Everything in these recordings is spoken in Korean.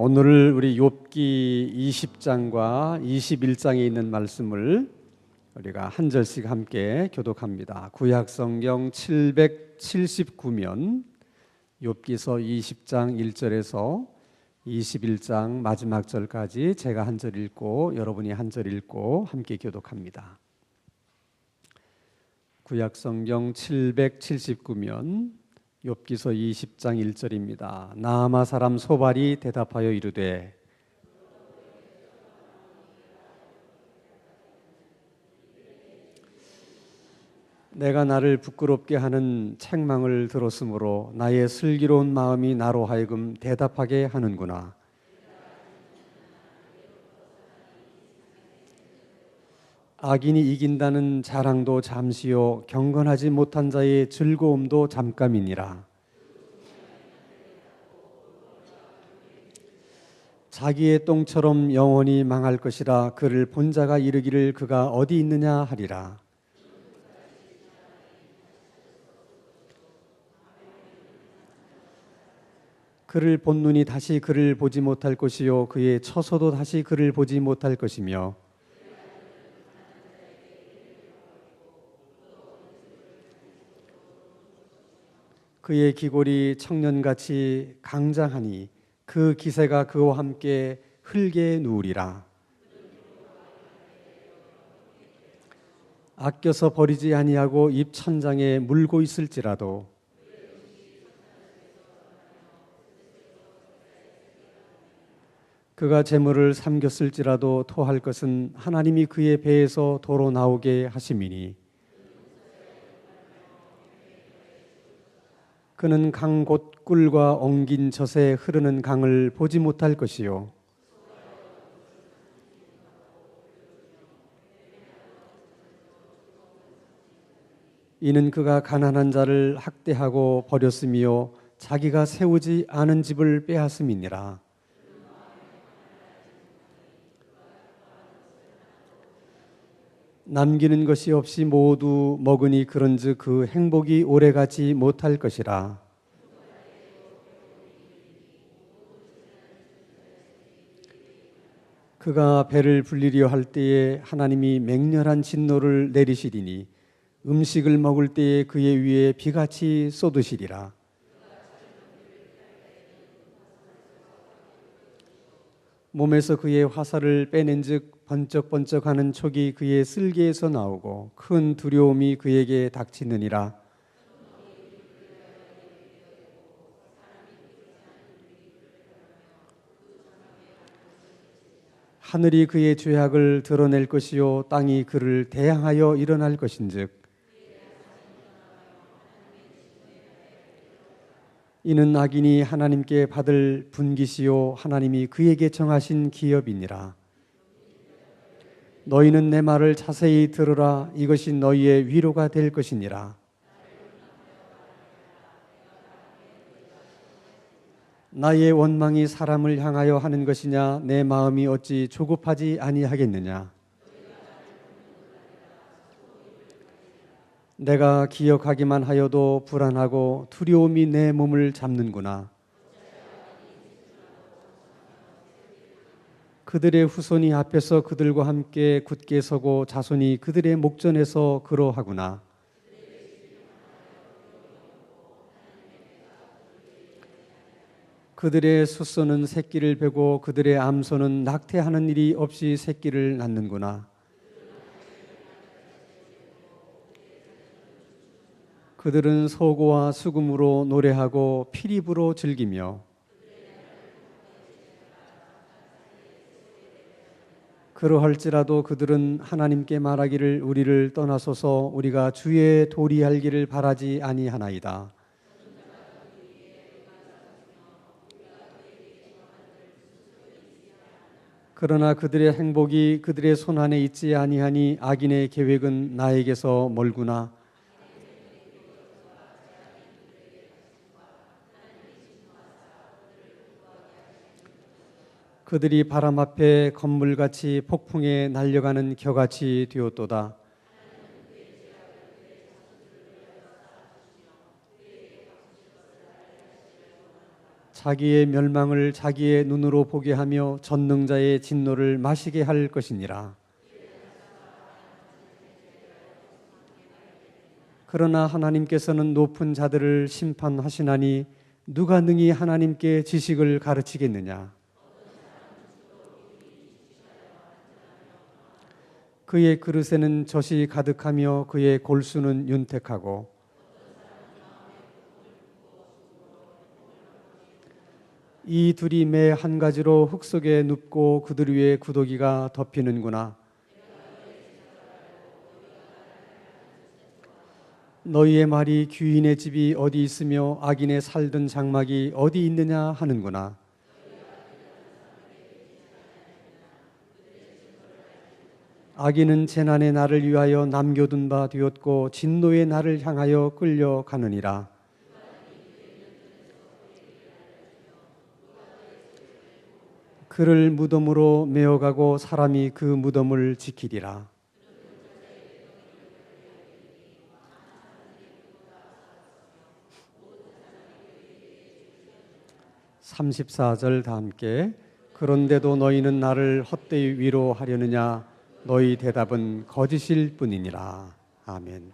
오늘 우리 욥기 20장과 21장에 있는 말씀을 우리가 한 절씩 함께 교독합니다. 구약 성경 779면 욥기서 20장 1절에서 21장 마지막 절까지 제가 한 절 읽고 여러분이 한 절 읽고 함께 교독합니다. 구약 성경 779면 욥기서 20장 1절입니다. 나아마 사람 소발이 대답하여 이르되 내가 나를 부끄럽게 하는 책망을 들었으므로 나의 슬기로운 마음이 나로 하여금 대답하게 하는구나. 악인이 이긴다는 자랑도 잠시요 경건하지 못한 자의 즐거움도 잠깐이니라. 자기의 똥처럼 영원히 망할 것이라. 그를 본 자가 이르기를 그가 어디 있느냐 하리라. 그를 본 눈이 다시 그를 보지 못할 것이요 그의 처소도 다시 그를 보지 못할 것이며 그의 기골이 청년같이 강장하니 그 기세가 그와 함께 흙에 누우리라. 아껴서 버리지 아니하고 입 천장에 물고 있을지라도 그가 재물을 삼겼을지라도 토할 것은 하나님이 그의 배에서 도로 나오게 하심이니 그는 강 곧 꿀과 엉긴 젖에 흐르는 강을 보지 못할 것이요 이는 그가 가난한 자를 학대하고 버렸으며 자기가 세우지 않은 집을 빼앗음이니라. 남기는 것이 없이 모두 먹으니 그런즉 그 행복이 오래가지 못할 것이라. 그가 배를 불리려 할 때에 하나님이 맹렬한 진노를 내리시리니 음식을 먹을 때에 그의 위에 비같이 쏟으시리라. 몸에서 그의 화살을 빼낸즉 번쩍번쩍하는 촉이 그의 쓸개에서 나오고 큰 두려움이 그에게 닥치느니라. 하늘이 그의 죄악을 드러낼 것이요 땅이 그를 대항하여 일어날 것인즉 이는 악인이 하나님께 받을 분깃이요 하나님이 그에게 정하신 기업이니라. 너희는 내 말을 자세히 들으라. 이것이 너희의 위로가 될 것이니라. 나의 원망이 사람을 향하여 하는 것이냐? 내 마음이 어찌 조급하지 아니하겠느냐? 내가 기억하기만 하여도 불안하고 두려움이 내 몸을 잡는구나. 그들의 후손이 앞에서 그들과 함께 굳게 서고 자손이 그들의 목전에서 그러하구나. 그들의 숫소는 새끼를 베고 그들의 암소는 낙태하는 일이 없이 새끼를 낳는구나. 그들은 소고와 수금으로 노래하고 피립으로 즐기며 그러할지라도 그들은 하나님께 말하기를 우리를 떠나소서. 우리가 주의 도리하기를 바라지 아니하나이다. 그러나 그들의 행복이 그들의 손안에 있지 아니하니 악인의 계획은 나에게서 멀구나. 그들이 바람 앞에 건물같이 폭풍에 날려가는 겨같이 되었도다. 자기의 멸망을 자기의 눈으로 보게 하며 전능자의 진노를 마시게 할 것이니라. 그러나 하나님께서는 높은 자들을 심판하시나니 누가 능히 하나님께 지식을 가르치겠느냐. 그의 그릇에는 젖이 가득하며 그의 골수는 윤택하고 이 둘이 매 한 가지로 흙 속에 눕고 그들 위에 구더기가 덮이는구나. 너희의 말이 귀인의 집이 어디 있으며 악인의 살던 장막이 어디 있느냐 하는구나. 악인은 재난의 날을 위하여 남겨둔 바 되었고 진노의 날을 향하여 끌려가느니라. 그를 무덤으로 메어가고 사람이 그 무덤을 지키리라. (34절) 다 함께. 그런데도 너희는 나를 헛되이 위로하려느냐. 너희 대답은 거짓일 뿐이니라. 아멘.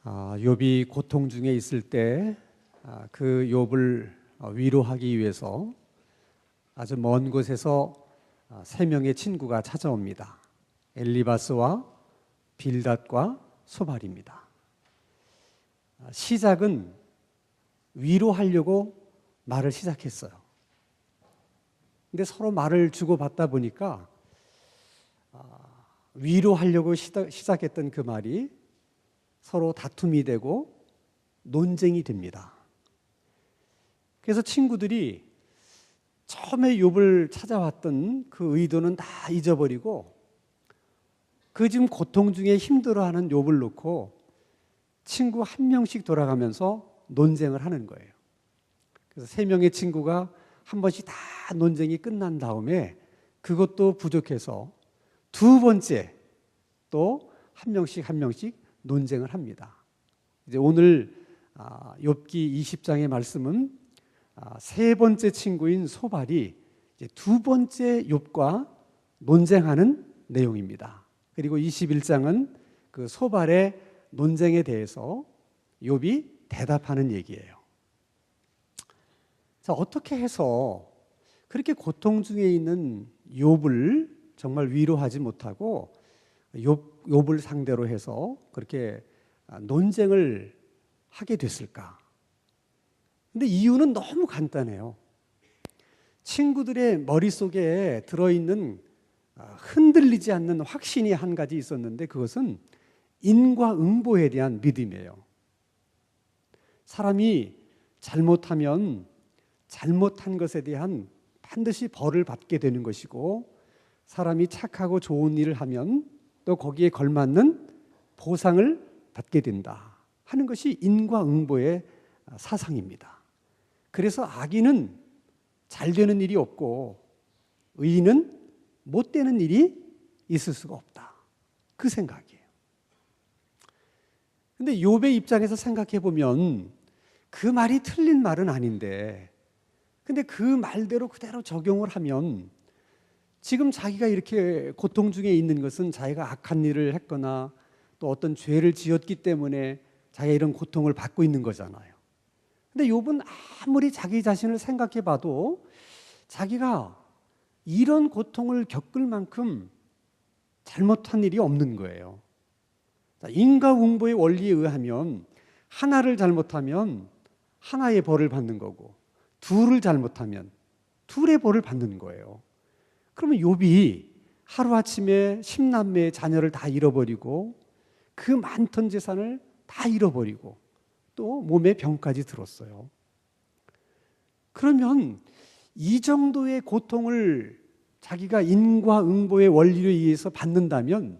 욥이 고통 중에 있을 때 그 욥을 위로하기 위해서 아주 먼 곳에서 세 명의 친구가 찾아옵니다. 엘리바스와 빌닷과 소발입니다. 시작은 위로하려고 말을 시작했어요. 근데 서로 말을 주고받다 보니까 위로하려고 시작했던 그 말이 서로 다툼이 되고 논쟁이 됩니다. 그래서 친구들이 처음에 욥을 찾아왔던 그 의도는 다 잊어버리고 그 지금 고통 중에 힘들어하는 욥을 놓고 친구 한 명씩 돌아가면서 논쟁을 하는 거예요. 그래서 세 명의 친구가 한 번씩 다 논쟁이 끝난 다음에 그것도 부족해서 두 번째 또 한 명씩 논쟁을 합니다. 이제 오늘 욥기 20장의 말씀은 세 번째 친구인 소발이 이제 두 번째 욥과 논쟁하는 내용입니다. 그리고 21장은 그 소발의 논쟁에 대해서 욥이 대답하는 얘기예요. 자, 어떻게 해서 그렇게 고통 중에 있는 욥을 정말 위로하지 못하고 욥을 상대로 해서 그렇게 논쟁을 하게 됐을까? 근데 이유는 너무 간단해요. 친구들의 머릿속에 들어있는 흔들리지 않는 확신이 한 가지 있었는데 그것은 인과응보에 대한 믿음이에요. 사람이 잘못하면 잘못한 것에 대한 반드시 벌을 받게 되는 것이고 사람이 착하고 좋은 일을 하면 또 거기에 걸맞는 보상을 받게 된다 하는 것이 인과응보의 사상입니다. 그래서 악인은 잘 되는 일이 없고 의인은 못 되는 일이 있을 수가 없다. 그 생각이에요. 근데 욥의 입장에서 생각해 보면 그 말이 틀린 말은 아닌데 근데 그 말대로 그대로 적용을 하면 지금 자기가 이렇게 고통 중에 있는 것은 자기가 악한 일을 했거나 또 어떤 죄를 지었기 때문에 자기가 이런 고통을 받고 있는 거잖아요. 근데 욥은 아무리 자기 자신을 생각해 봐도 자기가 이런 고통을 겪을 만큼 잘못한 일이 없는 거예요. 인과응보의 원리에 의하면 하나를 잘못하면 하나의 벌을 받는 거고 둘을 잘못하면 둘의 벌을 받는 거예요. 그러면 욥이 하루아침에 10남매의 자녀를 다 잃어버리고 그 많던 재산을 다 잃어버리고 또 몸에 병까지 들었어요. 그러면 이 정도의 고통을 자기가 인과응보의 원리에 의해서 받는다면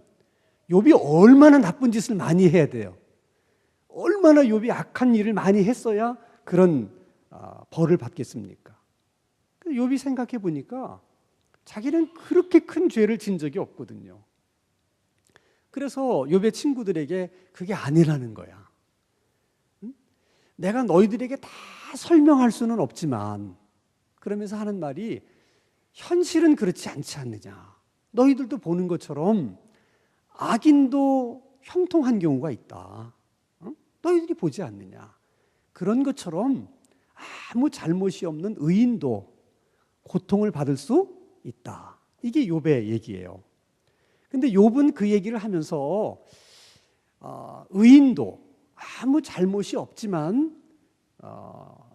욥이 얼마나 나쁜 짓을 많이 해야 돼요. 얼마나 욥이 악한 일을 많이 했어야 그런 벌을 받겠습니까? 욥이 생각해 보니까 자기는 그렇게 큰 죄를 진 적이 없거든요. 그래서 욥의 친구들에게 그게 아니라는 거야. 내가 너희들에게 다 설명할 수는 없지만, 그러면서 하는 말이 현실은 그렇지 않지 않느냐. 너희들도 보는 것처럼 악인도 형통한 경우가 있다. 너희들이 보지 않느냐. 그런 것처럼 아무 잘못이 없는 의인도 고통을 받을 수 있다. 이게 욥의 얘기예요. 근데 욥은 그 얘기를 하면서 의인도 아무 잘못이 없지만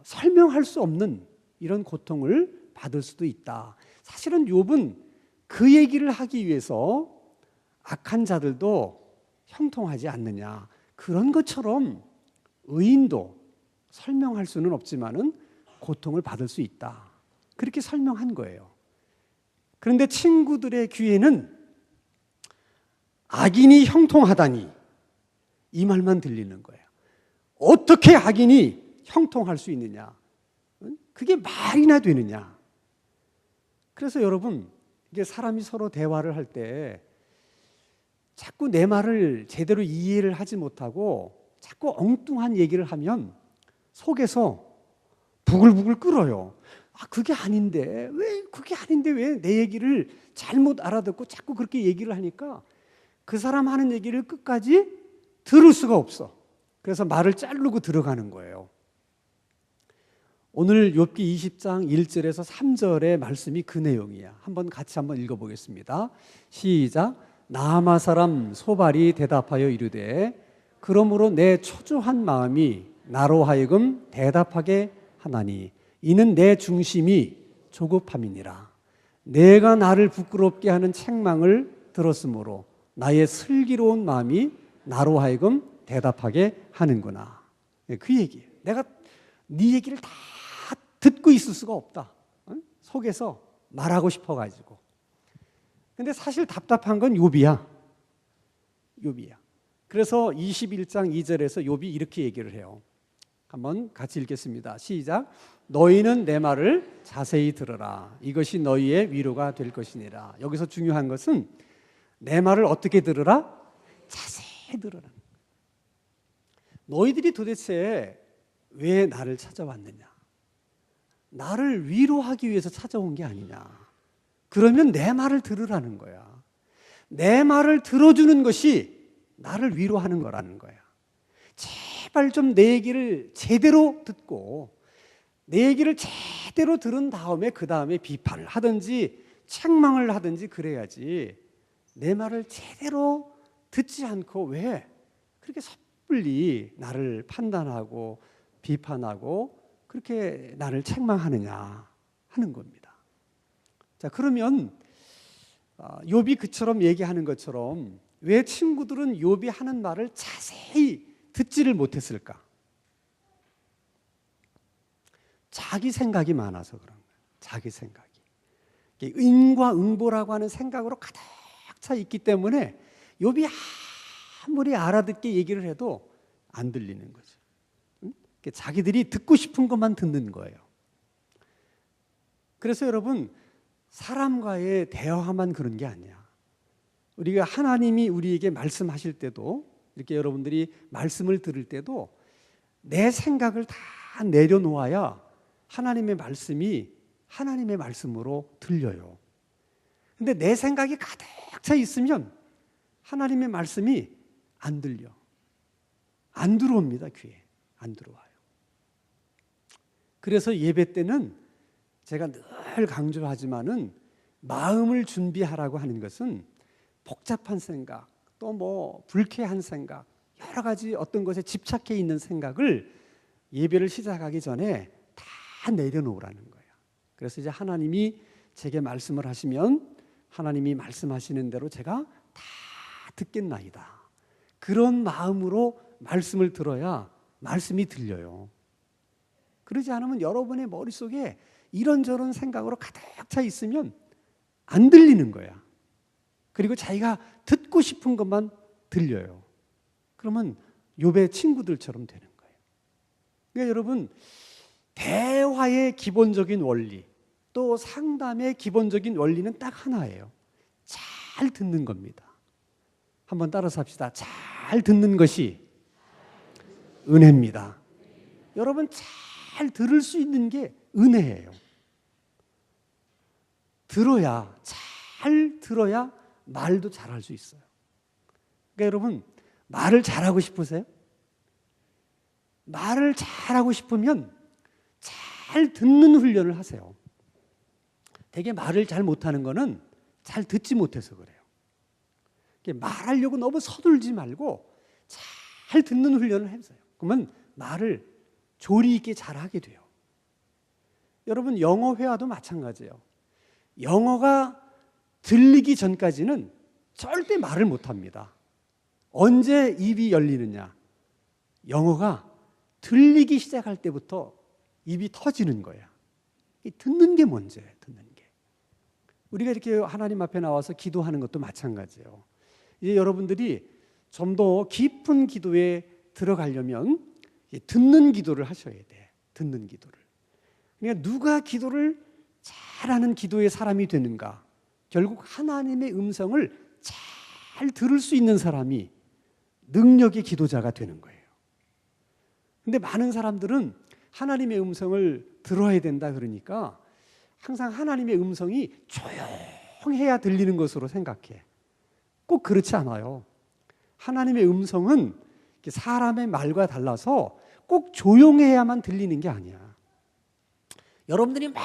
설명할 수 없는 이런 고통을 받을 수도 있다. 사실은 욥은 그 얘기를 하기 위해서 악한 자들도 형통하지 않느냐. 그런 것처럼 의인도 설명할 수는 없지만은 고통을 받을 수 있다. 그렇게 설명한 거예요. 그런데 친구들의 귀에는 악인이 형통하다니 이 말만 들리는 거예요. 어떻게 악인이 형통할 수 있느냐? 그게 말이나 되느냐? 그래서 여러분, 이게 사람이 서로 대화를 할 때 자꾸 내 말을 제대로 이해를 하지 못하고 자꾸 엉뚱한 얘기를 하면 속에서 부글부글 끓어요. 그게 아닌데 왜 내 얘기를 잘못 알아듣고 자꾸 그렇게 얘기를 하니까 그 사람 하는 얘기를 끝까지 들을 수가 없어. 그래서 말을 자르고 들어가는 거예요. 오늘 욥기 20장 1절에서 3절의 말씀이 그 내용이야. 같이 한번 읽어보겠습니다. 시작. 나아마 사람 소발이 대답하여 이르되 그러므로 내 초조한 마음이 나로 하여금 대답하게 하나니 이는 내 중심이 조급함이니라. 내가 나를 부끄럽게 하는 책망을 들었으므로 나의 슬기로운 마음이 나로 하여금 대답하게 하는구나. 그 얘기예요. 내가 네 얘기를 다 듣고 있을 수가 없다. 속에서 말하고 싶어가지고. 근데 사실 답답한 건 욥이야. 그래서 21장 2절에서 욥이 이렇게 얘기를 해요. 한번 같이 읽겠습니다. 시작. 너희는 내 말을 자세히 들으라. 이것이 너희의 위로가 될 것이니라. 여기서 중요한 것은 내 말을 어떻게 들으라? 자세히 들으라. 너희들이 도대체 왜 나를 찾아왔느냐? 나를 위로하기 위해서 찾아온 게 아니냐? 그러면 내 말을 들으라는 거야. 내 말을 들어주는 것이 나를 위로하는 거라는 거야. 제발 좀 내 얘기를 제대로 듣고 내 얘기를 제대로 들은 다음에 그 다음에 비판을 하든지 책망을 하든지 그래야지. 내 말을 제대로 듣지 않고 왜 그렇게 섣불리 나를 판단하고 비판하고 그렇게 나를 책망하느냐 하는 겁니다. 자, 그러면 욥이 그처럼 얘기하는 것처럼 왜 친구들은 욥이 하는 말을 자세히 듣지를 못했을까? 자기 생각이 많아서 그런 거예요. 자기 생각이. 인과 응보라고 하는 생각으로 가득 차 있기 때문에 욥이 아무리 알아듣게 얘기를 해도 안 들리는 거죠. 자기들이 듣고 싶은 것만 듣는 거예요. 그래서 여러분, 사람과의 대화만 그런 게 아니야. 우리가 하나님이 우리에게 말씀하실 때도 이렇게 여러분들이 말씀을 들을 때도 내 생각을 다 내려놓아야 하나님의 말씀이 하나님의 말씀으로 들려요. 근데 내 생각이 가득 차 있으면 하나님의 말씀이 안 들려. 안 들어옵니다, 귀에. 안 들어와요. 그래서 예배 때는 제가 늘 강조하지만은 마음을 준비하라고 하는 것은 복잡한 생각, 또 뭐 불쾌한 생각, 여러 가지 어떤 것에 집착해 있는 생각을 예배를 시작하기 전에 다 내려놓으라는 거예요. 그래서 이제 하나님이 제게 말씀을 하시면 하나님이 말씀하시는 대로 제가 다 듣겠나이다. 그런 마음으로 말씀을 들어야 말씀이 들려요. 그러지 않으면 여러분의 머릿속에 이런저런 생각으로 가득 차 있으면 안 들리는 거야. 그리고 자기가 듣고 싶은 것만 들려요. 그러면 욥의 친구들처럼 되는 거예요. 그러니까 여러분, 대화의 기본적인 원리, 또 상담의 기본적인 원리는 딱 하나예요. 잘 듣는 겁니다. 한번 따라서 합시다. 잘 듣는 것이 은혜입니다. 여러분 잘 들을 수 있는 게 은혜예요. 잘 들어야 말도 잘할 수 있어요. 그러니까 여러분 말을 잘하고 싶으세요? 말을 잘하고 싶으면 잘 듣는 훈련을 하세요. 되게 말을 잘 못하는 거는 잘 듣지 못해서 그래요. 말하려고 너무 서둘지 말고 잘 듣는 훈련을 해보세요. 그러면 말을 조리 있게 잘하게 돼요. 여러분 영어 회화도 마찬가지예요. 영어가 들리기 전까지는 절대 말을 못합니다. 언제 입이 열리느냐? 영어가 들리기 시작할 때부터 입이 터지는 거야. 듣는 게 문제예요. 듣는 게. 우리가 이렇게 하나님 앞에 나와서 기도하는 것도 마찬가지예요. 이제 여러분들이 좀 더 깊은 기도에 들어가려면 듣는 기도를 하셔야 돼. 듣는 기도를. 그러니까 누가 기도를 잘하는 기도의 사람이 되는가? 결국 하나님의 음성을 잘 들을 수 있는 사람이 능력의 기도자가 되는 거예요. 근데 많은 사람들은 하나님의 음성을 들어야 된다 그러니까 항상 하나님의 음성이 조용해야 들리는 것으로 생각해. 꼭 그렇지 않아요. 하나님의 음성은 사람의 말과 달라서 꼭 조용해야만 들리는 게 아니야. 여러분들이 막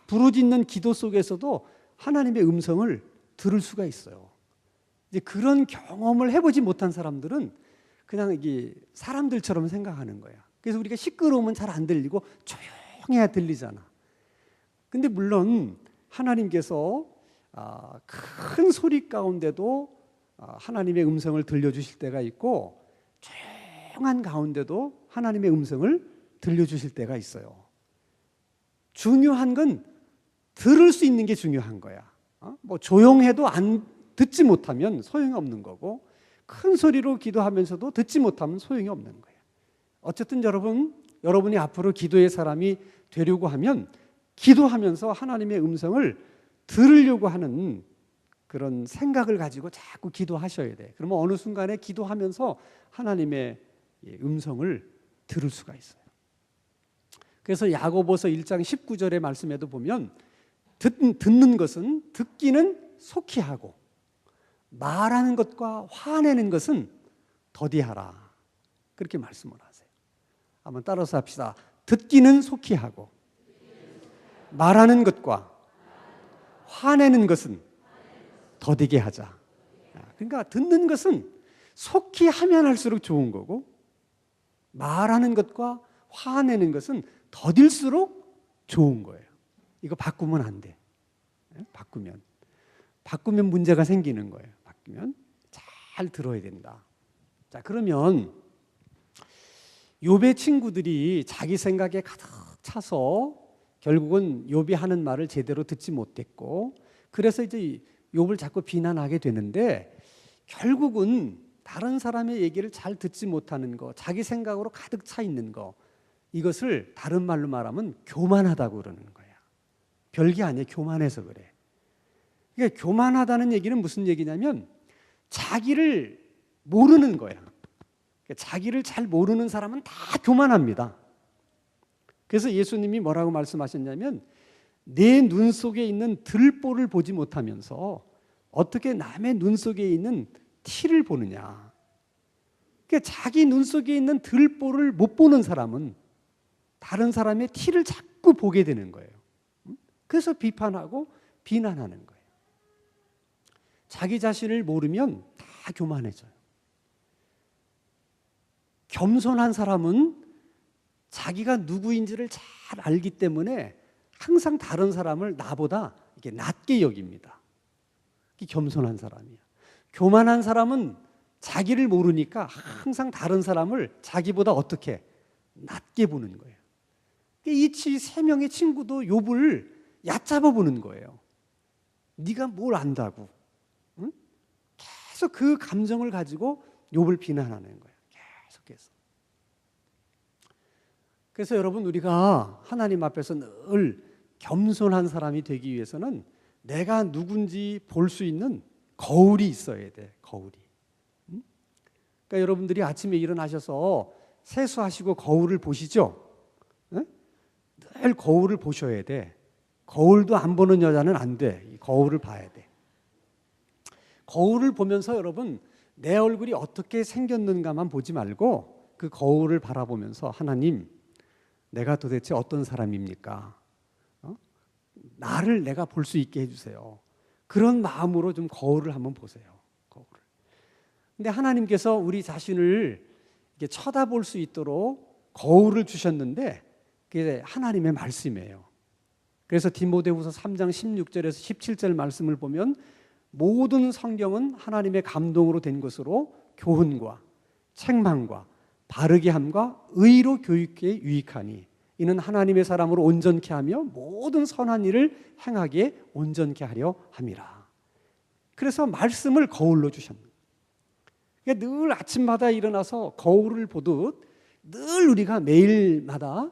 부르짖는 기도 속에서도 하나님의 음성을 들을 수가 있어요. 이제 그런 경험을 해보지 못한 사람들은 그냥 이게 사람들처럼 생각하는 거야. 그래서 우리가 시끄러우면 잘 안 들리고 조용해야 들리잖아. 근데 물론 하나님께서 큰 소리 가운데도 하나님의 음성을 들려주실 때가 있고 조용한 가운데도 하나님의 음성을 들려주실 때가 있어요. 중요한 건 들을 수 있는 게 중요한 거야. 뭐 조용해도 안 듣지 못하면 소용이 없는 거고 큰 소리로 기도하면서도 듣지 못하면 소용이 없는 거예요. 어쨌든 여러분이 앞으로 기도의 사람이 되려고 하면 기도하면서 하나님의 음성을 들으려고 하는 그런 생각을 가지고 자꾸 기도하셔야 돼. 그러면 어느 순간에 기도하면서 하나님의 음성을 들을 수가 있어요. 그래서 야고보서 1장 19절의 말씀에도 보면 듣는 것은 듣기는 속히 하고 말하는 것과 화내는 것은 더디하라. 그렇게 말씀을 하세요. 한번 따라서 합시다. 듣기는 속히 하고 말하는 것과 화내는 것은 더디게 하자. 그러니까 듣는 것은 속히 하면 할수록 좋은 거고 말하는 것과 화내는 것은 더딜수록 좋은 거예요. 이거 바꾸면 안 돼. 바꾸면 문제가 생기는 거예요. 바꾸면 잘 들어야 된다. 자, 그러면 욥의 친구들이 자기 생각에 가득 차서 결국은 욥이 하는 말을 제대로 듣지 못했고 그래서 이제 욥을 자꾸 비난하게 되는데 결국은 다른 사람의 얘기를 잘 듣지 못하는 거, 자기 생각으로 가득 차 있는 거 이것을 다른 말로 말하면 교만하다고 그러는 거야. 별게 아니에요. 교만해서 그래. 그러니까 교만하다는 얘기는 무슨 얘기냐면 자기를 모르는 거야. 그러니까 자기를 잘 모르는 사람은 다 교만합니다. 그래서 예수님이 뭐라고 말씀하셨냐면 내 눈 속에 있는 들보를 보지 못하면서 어떻게 남의 눈 속에 있는 티를 보느냐. 그러니까 자기 눈 속에 있는 들보를 못 보는 사람은 다른 사람의 티를 자꾸 보게 되는 거예요. 그래서 비판하고 비난하는 거예요. 자기 자신을 모르면 다 교만해져요. 겸손한 사람은 자기가 누구인지를 잘 알기 때문에 항상 다른 사람을 나보다 이렇게 낮게 여깁니다. 이게 겸손한 사람이야. 교만한 사람은 자기를 모르니까 항상 다른 사람을 자기보다 어떻게 낮게 보는 거예요. 이 세 명의 친구도 욥을 얕잡아 보는 거예요. 네가 뭘 안다고. 응? 계속 그 감정을 가지고 욥을 비난하는 거예요. 계속해서. 그래서 여러분 우리가 하나님 앞에서 늘 겸손한 사람이 되기 위해서는 내가 누군지 볼 수 있는 거울이 있어야 돼. 거울이. 그러니까 여러분들이 아침에 일어나셔서 세수하시고 거울을 보시죠? 네? 늘 거울을 보셔야 돼. 거울도 안 보는 여자는 안 돼. 이 거울을 봐야 돼. 거울을 보면서 여러분 내 얼굴이 어떻게 생겼는가만 보지 말고 그 거울을 바라보면서 하나님, 내가 도대체 어떤 사람입니까? 나를 내가 볼 수 있게 해주세요. 그런 마음으로 좀 거울을 한번 보세요. 거울을. 근데 하나님께서 우리 자신을 이렇게 쳐다볼 수 있도록 거울을 주셨는데 그게 하나님의 말씀이에요. 그래서 디모데후서 3장 16절에서 17절 말씀을 보면 모든 성경은 하나님의 감동으로 된 것으로 교훈과 책망과 바르게 함과 의로 교육에 유익하니 이는 하나님의 사람으로 온전케 하며 모든 선한 일을 행하기에 온전케 하려 함이라. 그래서 말씀을 거울로 주셨는 거예요. 그러니까 늘 아침마다 일어나서 거울을 보듯 늘 우리가 매일마다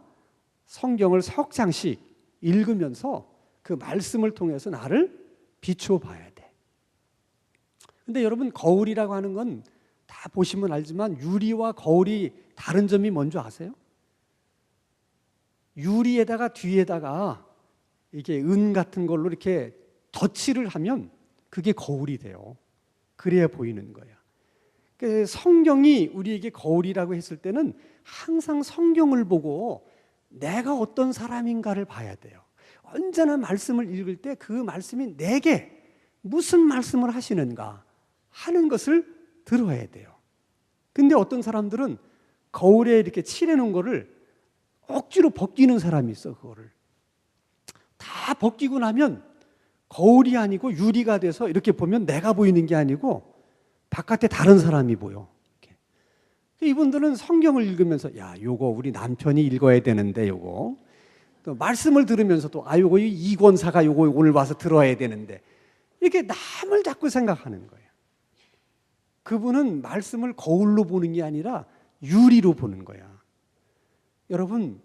성경을 석 장씩 읽으면서 그 말씀을 통해서 나를 비추어 봐야 돼. 근데 여러분, 거울이라고 하는 건 다 보시면 알지만 유리와 거울이 다른 점이 뭔지 아세요? 유리에다가 뒤에다가 이게 은 같은 걸로 이렇게 덧칠을 하면 그게 거울이 돼요. 그래야 보이는 거야. 그러니까 성경이 우리에게 거울이라고 했을 때는 항상 성경을 보고 내가 어떤 사람인가를 봐야 돼요. 언제나 말씀을 읽을 때 그 말씀이 내게 무슨 말씀을 하시는가 하는 것을 들어야 돼요. 근데 어떤 사람들은 거울에 이렇게 칠해놓은 거를 억지로 벗기는 사람이 있어. 그거를 다 벗기고 나면 거울이 아니고 유리가 돼서 이렇게 보면 내가 보이는 게 아니고 바깥에 다른 사람이 보여. 이렇게. 이분들은 성경을 읽으면서 야, 요거 우리 남편이 읽어야 되는데 요거 또 말씀을 들으면서도 요거 이권사가 요거 오늘 와서 들어야 되는데 이렇게 남을 자꾸 생각하는 거예요. 그분은 말씀을 거울로 보는 게 아니라 유리로 보는 거야. 여러분,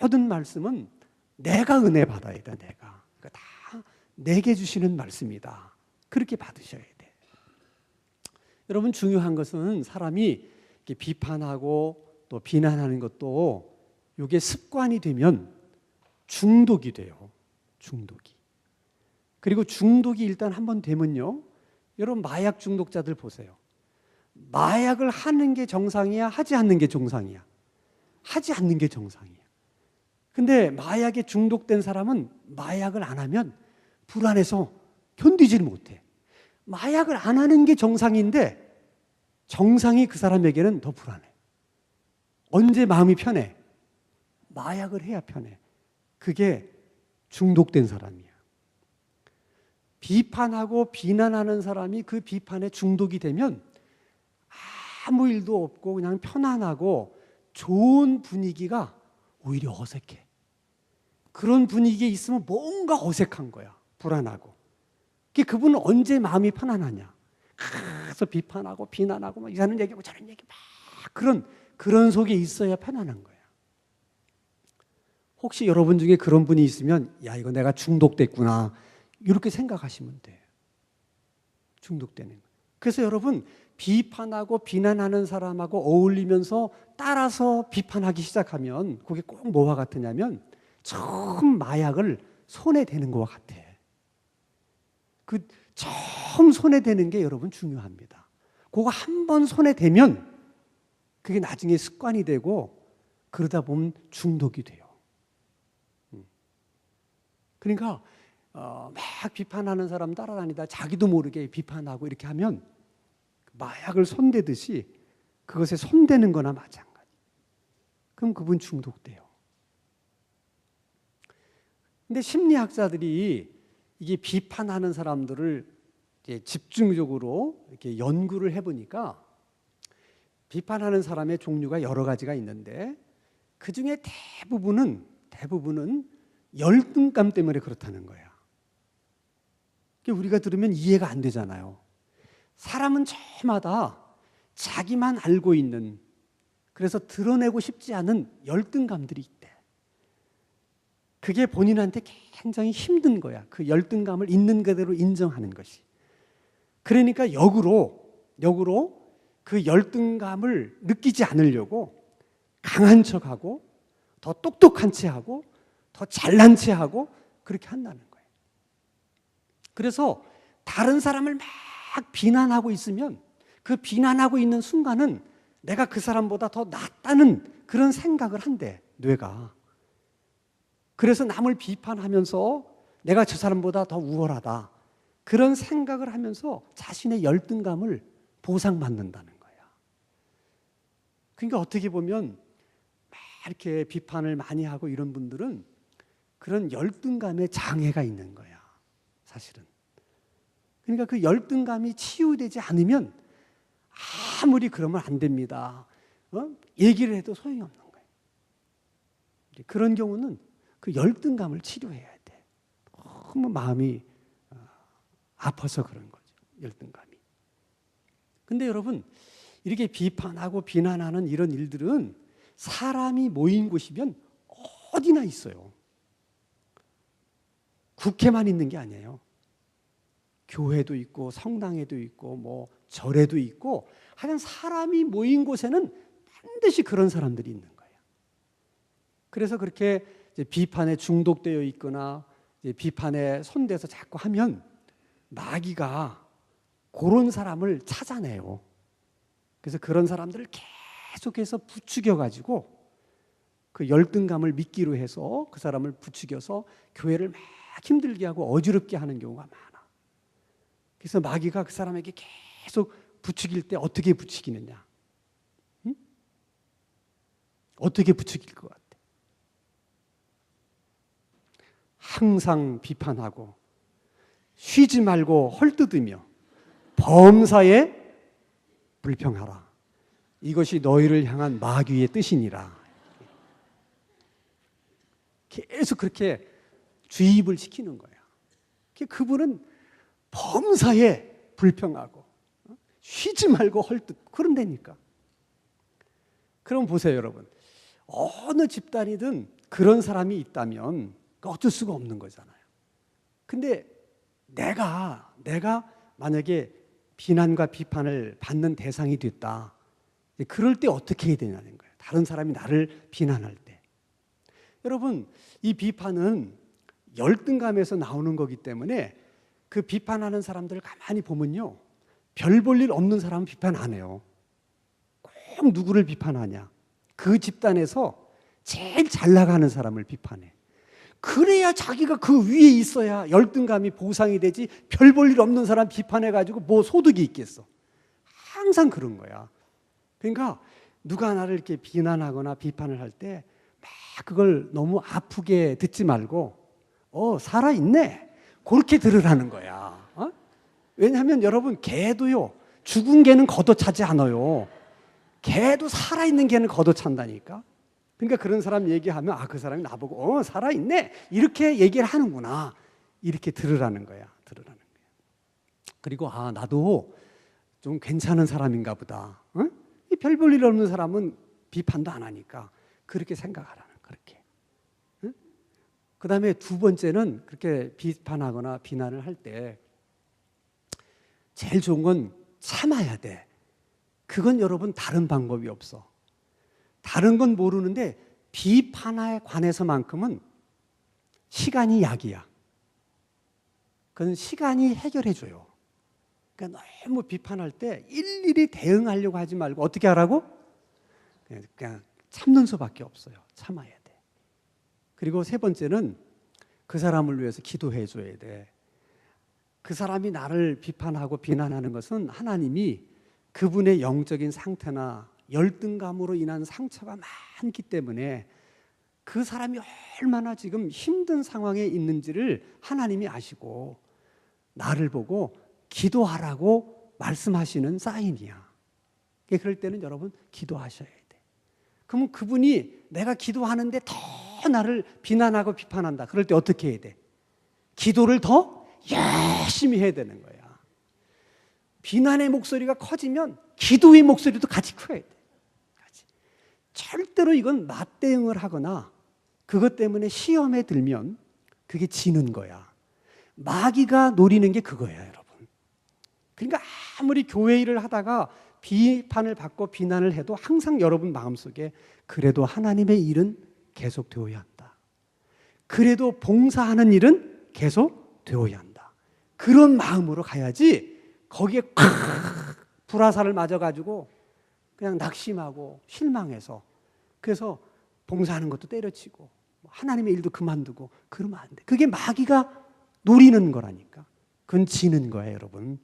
모든 말씀은 내가 은혜 받아야 돼. 내가. 그러니까 다 내게 주시는 말씀이다. 그렇게 받으셔야 돼. 여러분, 중요한 것은 사람이 이렇게 비판하고 또 비난하는 것도 이게 습관이 되면 중독이 돼요. 중독이. 그리고 중독이 일단 한번 되면요, 여러분 마약 중독자들 보세요. 마약을 하는 게 정상이야? 하지 않는 게 정상이야? 하지 않는 게 정상이야. 근데 마약에 중독된 사람은 마약을 안 하면 불안해서 견디질 못해. 마약을 안 하는 게 정상인데 정상이 그 사람에게는 더 불안해. 언제 마음이 편해? 마약을 해야 편해. 그게 중독된 사람이야. 비판하고 비난하는 사람이 그 비판에 중독이 되면 아무 일도 없고 그냥 편안하고 좋은 분위기가 오히려 어색해. 그런 분위기에 있으면 뭔가 어색한 거야. 불안하고. 그분은 언제 마음이 편안하냐? 그래서 비판하고 비난하고 막 이런 얘기하고 저런 얘기 막 그런 속에 있어야 편안한 거야. 혹시 여러분 중에 그런 분이 있으면 야, 이거 내가 중독됐구나 이렇게 생각하시면 돼요. 중독되는 거예요. 그래서 여러분, 비판하고 비난하는 사람하고 어울리면서 따라서 비판하기 시작하면 그게 꼭 뭐와 같으냐면 처음 마약을 손에 대는 것과 같아. 그 처음 손에 대는 게 여러분 중요합니다. 그거 한 번 손에 대면 그게 나중에 습관이 되고 그러다 보면 중독이 돼요. 그러니까 막 비판하는 사람 따라다니다 자기도 모르게 비판하고 이렇게 하면 마약을 손대듯이 그것에 손대는 거나 마찬가지. 그럼 그분 중독돼요. 근데 심리학자들이 이게 비판하는 사람들을 이제 집중적으로 이렇게 연구를 해보니까 비판하는 사람의 종류가 여러 가지가 있는데 그 중에 대부분은 열등감 때문에 그렇다는 거야. 우리가 들으면 이해가 안 되잖아요. 사람은 저마다 자기만 알고 있는, 그래서 드러내고 싶지 않은 열등감들이 있대. 그게 본인한테 굉장히 힘든 거야. 그 열등감을 있는 그대로 인정하는 것이. 그러니까 역으로 그 열등감을 느끼지 않으려고 강한 척하고 더 똑똑한 체하고 더 잘난 체하고 그렇게 한다는 거예요. 그래서 다른 사람을 막 비난하고 있으면 그 비난하고 있는 순간은 내가 그 사람보다 더 낫다는 그런 생각을 한대, 뇌가. 그래서 남을 비판하면서 내가 저 사람보다 더 우월하다, 그런 생각을 하면서 자신의 열등감을 보상받는다는 거야. 그러니까 어떻게 보면 막 이렇게 비판을 많이 하고 이런 분들은 그런 열등감에 장애가 있는 거야, 사실은. 그러니까 그 열등감이 치유되지 않으면 아무리 그러면 안 됩니다, 얘기를 해도 소용이 없는 거예요. 그런 경우는 그 열등감을 치료해야 돼. 너무 마음이 아파서 그런 거죠, 열등감이. 근데 여러분, 이렇게 비판하고 비난하는 이런 일들은 사람이 모인 곳이면 어디나 있어요. 국회만 있는 게 아니에요. 교회도 있고 성당에도 있고 뭐 절에도 있고, 하여간 사람이 모인 곳에는 반드시 그런 사람들이 있는 거예요. 그래서 그렇게 이제 비판에 중독되어 있거나 이제 비판에 손대서 자꾸 하면 마귀가 그런 사람을 찾아내요. 그래서 그런 사람들을 계속해서 부추겨가지고 그 열등감을 미끼로 해서 그 사람을 부추겨서 교회를 막 힘들게 하고 어지럽게 하는 경우가 많아. 그래서 마귀가 그 사람에게 계속 부추길 때 어떻게 부추기느냐? 응? 어떻게 부추길 것 같아? 항상 비판하고 쉬지 말고 헐뜯으며 범사에 불평하라. 이것이 너희를 향한 마귀의 뜻이니라. 계속 그렇게 주입을 시키는 거야. 그분은 범사에 불평하고 쉬지 말고 헐뜯고 그런다니까. 그럼 보세요, 여러분. 어느 집단이든 그런 사람이 있다면 어쩔 수가 없는 거잖아요. 근데 내가 만약에 비난과 비판을 받는 대상이 됐다, 그럴 때 어떻게 해야 되냐는 거예요. 다른 사람이 나를 비난할 때. 여러분, 이 비판은 열등감에서 나오는 거기 때문에 그 비판하는 사람들을 가만히 보면요, 별 볼 일 없는 사람은 비판 안 해요. 꼭 누구를 비판하냐? 그 집단에서 제일 잘 나가는 사람을 비판해. 그래야 자기가 그 위에 있어야 열등감이 보상이 되지, 별 볼 일 없는 사람 비판해가지고 뭐 소득이 있겠어. 항상 그런 거야. 그러니까 누가 나를 이렇게 비난하거나 비판을 할 때 막 그걸 너무 아프게 듣지 말고 살아있네, 그렇게 들으라는 거야. 왜냐하면 여러분, 개도요, 죽은 개는 걷어차지 않아요. 개도 살아있는 개는 걷어찬다니까. 그러니까 그런 사람 얘기하면 그 사람이 나보고 살아있네, 이렇게 얘기를 하는구나, 이렇게 들으라는 거야. 그리고 나도 좀 괜찮은 사람인가 보다. 별 볼 일 없는 사람은 비판도 안 하니까 그렇게 생각하라는, 그렇게. 그 다음에 두 번째는 그렇게 비판하거나 비난을 할 때 제일 좋은 건 참아야 돼. 그건 여러분 다른 방법이 없어. 다른 건 모르는데 비판에 관해서만큼은 시간이 약이야. 그건 시간이 해결해 줘요. 그러니까 너무 비판할 때 일일이 대응하려고 하지 말고 어떻게 하라고? 그냥 참는 수밖에 없어요. 참아야 돼. 그리고 세 번째는 그 사람을 위해서 기도해 줘야 돼. 그 사람이 나를 비판하고 비난하는 것은 하나님이 그분의 영적인 상태나 열등감으로 인한 상처가 많기 때문에 그 사람이 얼마나 지금 힘든 상황에 있는지를 하나님이 아시고 나를 보고 기도하라고 말씀하시는 사인이야. 그럴 때는 여러분 기도하셔야 돼. 그러면 그분이 내가 기도하는데 더 나를 비난하고 비판한다, 그럴 때 어떻게 해야 돼? 기도를 더 열심히 해야 되는 거야. 비난의 목소리가 커지면 기도의 목소리도 같이 커야 돼. 절대로 이건 맞대응을 하거나 그것 때문에 시험에 들면 그게 지는 거야. 마귀가 노리는 게 그거야, 여러분. 그러니까 아무리 교회 일을 하다가 비판을 받고 비난을 해도 항상 여러분 마음속에 그래도 하나님의 일은 계속 되어야 한다. 그래도 봉사하는 일은 계속 되어야 한다. 그런 마음으로 가야지 거기에 불화살을 맞아가지고 그냥 낙심하고 실망해서 그래서 봉사하는 것도 때려치고 하나님의 일도 그만두고 그러면 안 돼. 그게 마귀가 노리는 거라니까. 그건 지는 거예요, 여러분.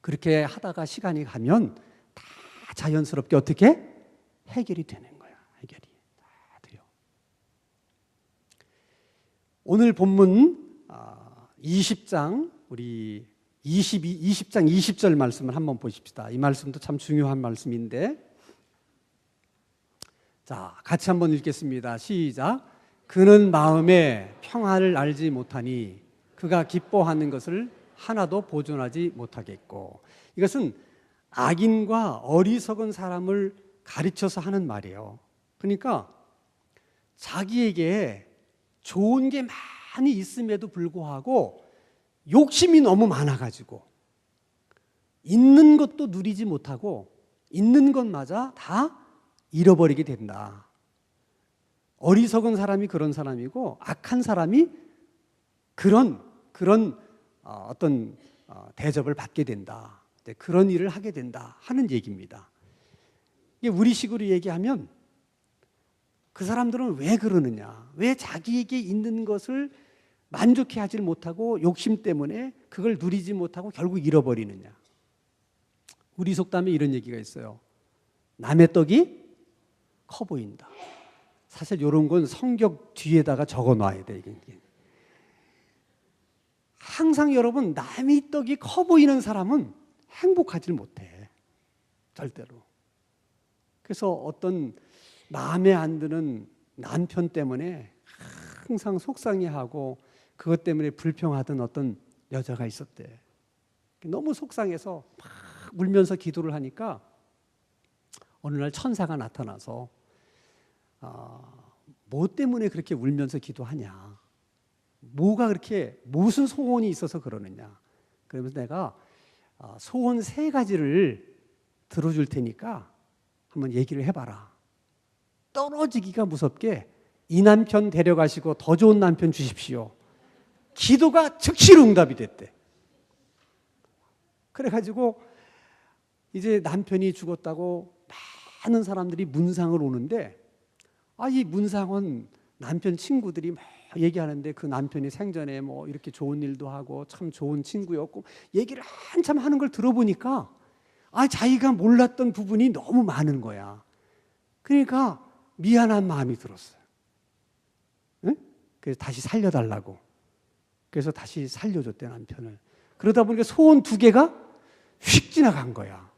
그렇게 하다가 시간이 가면 다 자연스럽게 어떻게 해결이 되는 거야. 해결이 다 돼요. 오늘 본문 20장 우리 20장 20절 말씀을 한번 보십시다. 이 말씀도 참 중요한 말씀인데, 자, 같이 한번 읽겠습니다. 시작. 그는 마음에 평안을 알지 못하니 그가 기뻐하는 것을 하나도 보존하지 못하겠고. 이것은 악인과 어리석은 사람을 가르쳐서 하는 말이에요. 그러니까 자기에게 좋은 게 많이 있음에도 불구하고 욕심이 너무 많아가지고 있는 것도 누리지 못하고 있는 것마저 다 잃어버리게 된다. 어리석은 사람이 그런 사람이고 악한 사람이 그런 어떤 대접을 받게 된다. 그런 일을 하게 된다 하는 얘기입니다. 이게 우리식으로 얘기하면 그 사람들은 왜 그러느냐? 왜 자기에게 있는 것을 만족해 하지 못하고 욕심 때문에 그걸 누리지 못하고 결국 잃어버리느냐? 우리 속담에 이런 얘기가 있어요. 남의 떡이 커 보인다. 사실 이런 건 성경 뒤에다가 적어 놔야 돼. 이게. 항상 여러분, 남의 떡이 커 보이는 사람은 행복하지 못해. 절대로. 그래서 어떤 마음에 안 드는 남편 때문에 항상 속상해하고 그것 때문에 불평하던 어떤 여자가 있었대. 너무 속상해서 막 울면서 기도를 하니까 어느 날 천사가 나타나서 뭐 때문에 그렇게 울면서 기도하냐? 뭐가 그렇게 무슨 소원이 있어서 그러느냐? 그러면서 내가 소원 3가지를 들어줄 테니까 한번 얘기를 해봐라. 떨어지기가 무섭게 이 남편 데려가시고 더 좋은 남편 주십시오. 기도가 즉시로 응답이 됐대. 그래가지고 이제 남편이 죽었다고 많은 사람들이 문상을 오는데 이 문상은 남편 친구들이 막 얘기하는데 그 남편이 생전에 뭐 이렇게 좋은 일도 하고 참 좋은 친구였고 얘기를 한참 하는 걸 들어보니까 자기가 몰랐던 부분이 너무 많은 거야. 그러니까 미안한 마음이 들었어요. 응? 그래서 다시 살려달라고. 그래서 다시 살려줬대, 남편을. 그러다 보니까 소원 2개가 휙 지나간 거야.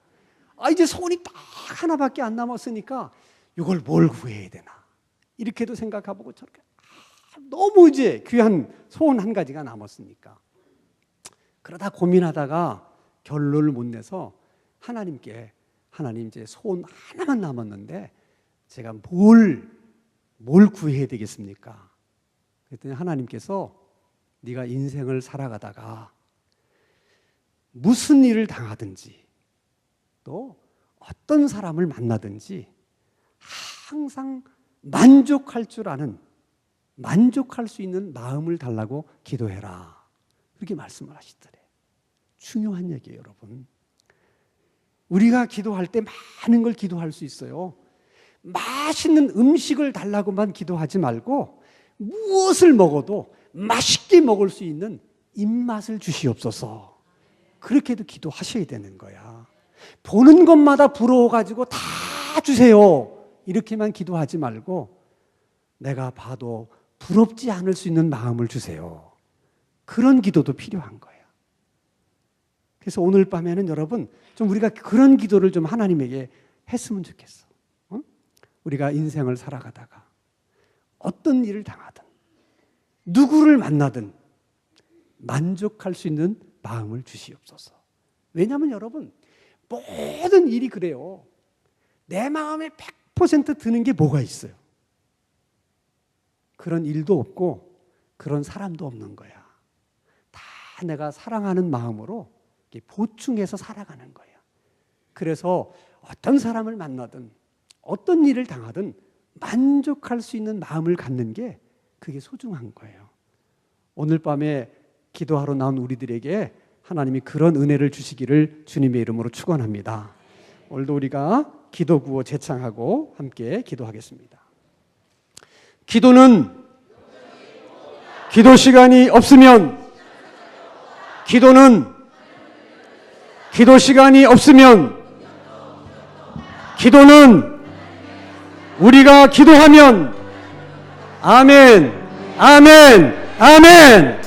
이제 소원이 딱 하나밖에 안 남았으니까 이걸 뭘 구해야 되나. 이렇게도 생각해보고 저렇게 너무 이제 귀한 소원 1가지가 남았으니까. 그러다 고민하다가 결론을 못 내서 하나님께, 하나님 이제 소원 하나만 남았는데 제가 뭘 구해야 되겠습니까? 그랬더니 하나님께서 네가 인생을 살아가다가 무슨 일을 당하든지 또 어떤 사람을 만나든지 항상 만족할 줄 아는, 만족할 수 있는 마음을 달라고 기도해라. 그렇게 말씀을 하시더래요. 중요한 얘기예요, 여러분. 우리가 기도할 때 많은 걸 기도할 수 있어요. 맛있는 음식을 달라고만 기도하지 말고 무엇을 먹어도 맛있게 먹을 수 있는 입맛을 주시옵소서. 그렇게도 기도하셔야 되는 거야. 보는 것마다 부러워가지고 다 주세요. 이렇게만 기도하지 말고 내가 봐도 부럽지 않을 수 있는 마음을 주세요. 그런 기도도 필요한 거예요. 그래서 오늘 밤에는 여러분 좀 우리가 그런 기도를 좀 하나님에게 했으면 좋겠어. 우리가 인생을 살아가다가 어떤 일을 당하든 누구를 만나든 만족할 수 있는 마음을 주시옵소서. 왜냐하면 여러분 모든 일이 그래요. 내 마음에 100% 드는 게 뭐가 있어요? 그런 일도 없고 그런 사람도 없는 거야. 다 내가 사랑하는 마음으로 보충해서 살아가는 거예요. 그래서 어떤 사람을 만나든 어떤 일을 당하든 만족할 수 있는 마음을 갖는 게 그게 소중한 거예요. 오늘 밤에 기도하러 나온 우리들에게 하나님이 그런 은혜를 주시기를 주님의 이름으로 축원합니다. 오늘도 우리가 기도 구호 제창하고 함께 기도하겠습니다. 기도는 기도 시간이 없으면 기도는 기도 시간이 없으면 기도는 우리가 기도하면 아멘, 아멘, 아멘.